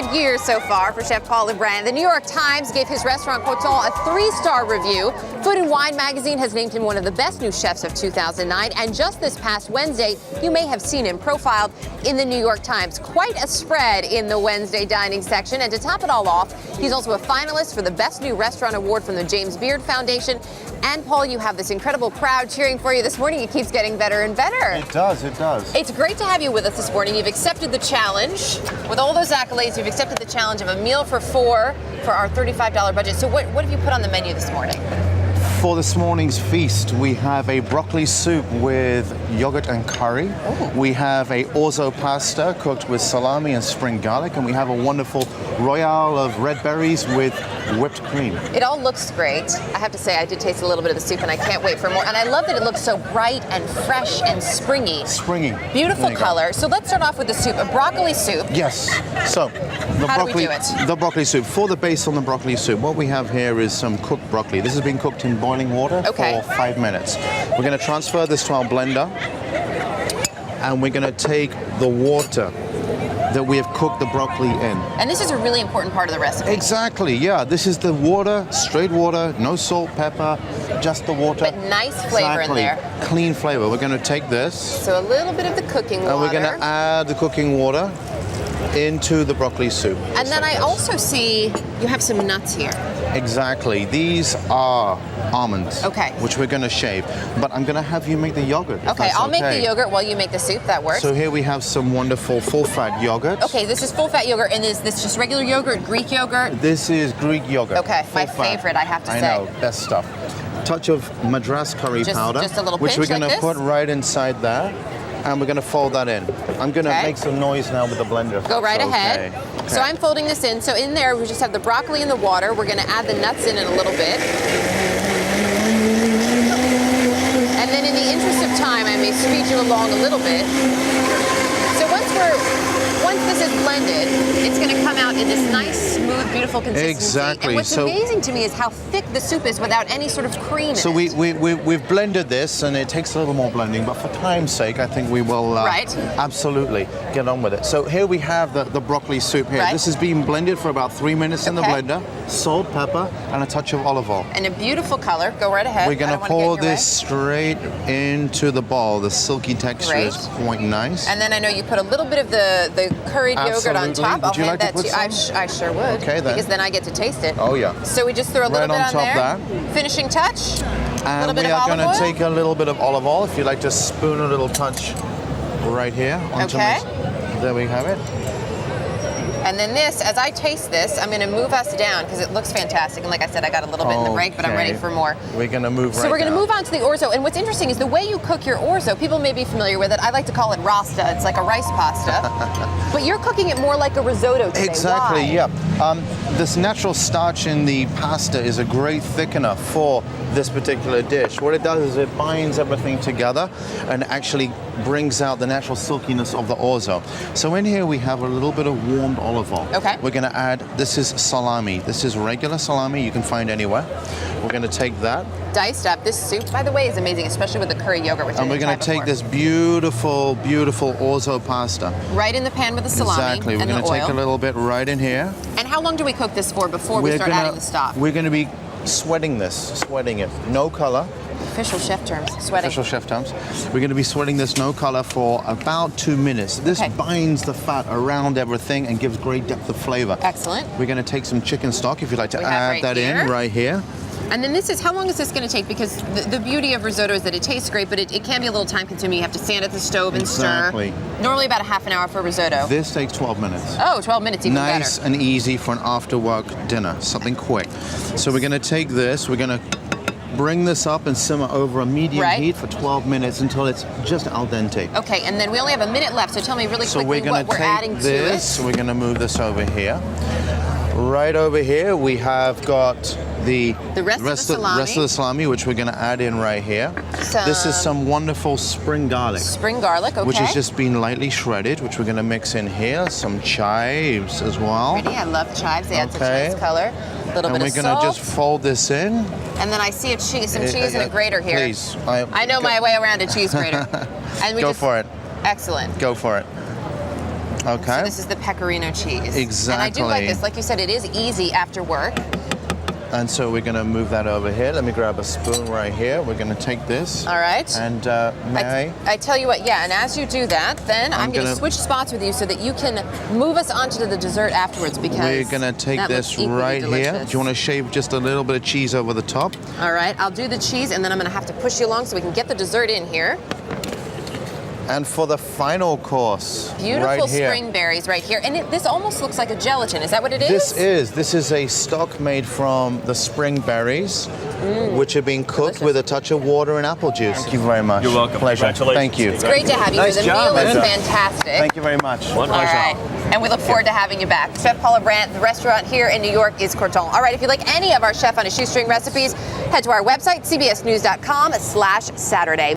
good year so far for Chef Liebrandt. The New York Times gave his restaurant Corton a 3-star review. Food and Wine magazine has named him one of the best new chefs of 2009. And just this past Wednesday, you may have seen him profiled in the New York Times. Quite a spread in the Wednesday dining section. And to top it all off, he's also a finalist for the Best New Restaurant Award from the James Beard Foundation. And Paul, you have this incredible crowd cheering for you this morning. It keeps getting better and better. It does, it does. It's great to have you with us this morning. You've accepted the challenge. With all those accolades, you've accepted the challenge of a meal for 4 for our $35 budget. So what have you put on the menu this morning? For this morning's feast, we have a broccoli soup with yogurt and curry. Ooh. We have a orzo pasta cooked with salami and spring garlic, and we have a wonderful royale of red berries with whipped cream. It all looks great. I have to say, I did taste a little bit of the soup, and I can't wait for more. And I love that it looks so bright and fresh and springy. Springy. Beautiful color. So let's start off with the soup, a broccoli soup. Yes. So How do we do it? The broccoli soup. For the base on the broccoli soup, what we have here is some cooked broccoli. This has been cooked in boiling water for 5 minutes. We're going to transfer this to our blender, and we're going to take the water that we have cooked the broccoli in. And this is a really important part of the recipe. Exactly, yeah. This is the water, straight water, no salt, pepper, just the water. But nice flavor in there. Clean flavor. We're going to take this. So a little bit of the cooking water. And we're going to add the cooking water into the broccoli soup. And then I also see you have some nuts here. Exactly. These are almonds, which we're going to shave. But I'm going to have you make the yogurt. Okay, I'll make the yogurt while you make the soup. That works. So here we have some wonderful full-fat yogurt. Okay, this is full-fat yogurt, and is this just regular yogurt, Greek yogurt? This is Greek yogurt. Okay, my favorite, I have to say. I know, best stuff. Touch of Madras curry powder, just a little which pinch we're going to like put right inside there. And we're going to fold that in. I'm going to make some noise now with the blender. Go right ahead. Okay. So I'm folding this in. So in there, we just have the broccoli and the water. We're going to add the nuts in a little bit. And then in the interest of time, I may speed you along a little bit. So once this is blended, it's going to come out in this nice, smooth, beautiful consistency. Exactly. And what's amazing to me is how thick the soup is without any sort of cream in it. So we've blended this, and it takes a little more blending, but for time's sake, I think we will absolutely get on with it. So here we have the broccoli soup here. This has been blended for about 3 minutes in the blender. Salt, pepper, and a touch of olive oil. And a beautiful color. Go right ahead. We're going to pour this straight into the bowl. The silky texture is quite nice. And then I know you put a little bit of the curried yogurt on top. Would you like to put some? I sure would. Okay, then. Because then I get to taste it. Oh, yeah. So we just throw a little bit on there. Finishing touch. And we are going to take a little bit of olive oil. If you like to spoon a little touch right here. There we have it. And then this, as I taste this, I'm going to move us down because it looks fantastic. And like I said, I got a little bit in the break, but I'm ready for more. We're going to move So we're going to move on to the orzo. And what's interesting is the way you cook your orzo, people may be familiar with it. I like to call it rasta. It's like a rice pasta. But you're cooking it more like a risotto today. Exactly, Why? yeah. This natural starch in the pasta is a great thickener for this particular dish. What it does is it binds everything together and actually brings out the natural silkiness of the orzo. So in here we have a little bit of warmed olive oil. Okay. We're going to add, this is salami. This is regular salami you can find anywhere. We're going to take that. Diced up. This soup, by the way, is amazing, especially with the curry yogurt, which and we're going to take this beautiful, beautiful orzo pasta. Right in the pan with the salami. Exactly. We're going to take a little bit right in here. And how long do we cook this for before we start adding the stock? We're going to be sweating it. No color. Official chef terms, sweating. Official chef terms. We're going to be sweating this no color for about 2 minutes. This binds the fat around everything and gives great depth of flavor. Excellent. We're going to take some chicken stock, if you'd like to add that in right here. And then this is, how long is this going to take? Because the beauty of risotto is that it tastes great, but it can be a little time consuming. You have to stand at the stove and stir. Normally about a half an hour for risotto. This takes 12 minutes. Oh, 12 minutes, even better. Nice and easy for an after work dinner, something quick. So we're going to take this, we're going to bring this up and simmer over a medium heat for 12 minutes until it's just al dente. Okay, and then we only have a minute left, so tell me really quickly what we're adding to it. So we're going to move this over here. Right over here, we have got the rest of the salami, which we're going to add in right here. This is some wonderful spring garlic. Spring garlic, okay. Which has just been lightly shredded, which we're going to mix in here. Some chives as well. Pretty, I love chives. They add some nice color. A little bit of salt. And we're going to just fold this in. And then I see some cheese in a grater here. Please. I know my way around a cheese grater. And we Go for it. Excellent. Go for it. Okay. So this is the pecorino cheese. Exactly. And I do like this. Like you said, it is easy after work. And so we're going to move that over here. Let me grab a spoon right here. We're going to take this. All right. And may I tell you what, yeah, and as you do that, then I'm going to switch spots with you so that you can move us onto the dessert afterwards, because we're going to take this right here. Do you want to shave just a little bit of cheese over the top? All right, I'll do the cheese, and then I'm going to have to push you along so we can get the dessert in here. And for the final course, beautiful right here. spring berries right here. And this almost looks like a gelatin. Is that what it is? This is a stock made from the spring berries, which are being cooked with a touch of water and apple juice. Thank you very much. You're welcome. Pleasure. Thank you. It's great to have you. Nice The job, meal is Ezra. fantastic. Thank you very much. One All pleasure. right. And we look forward to having you back. Chef Liebrandt, the restaurant here in New York is Corton. All right, if you like any of our Chef on a Shoestring recipes, head to our website, cbsnews.com/Saturday.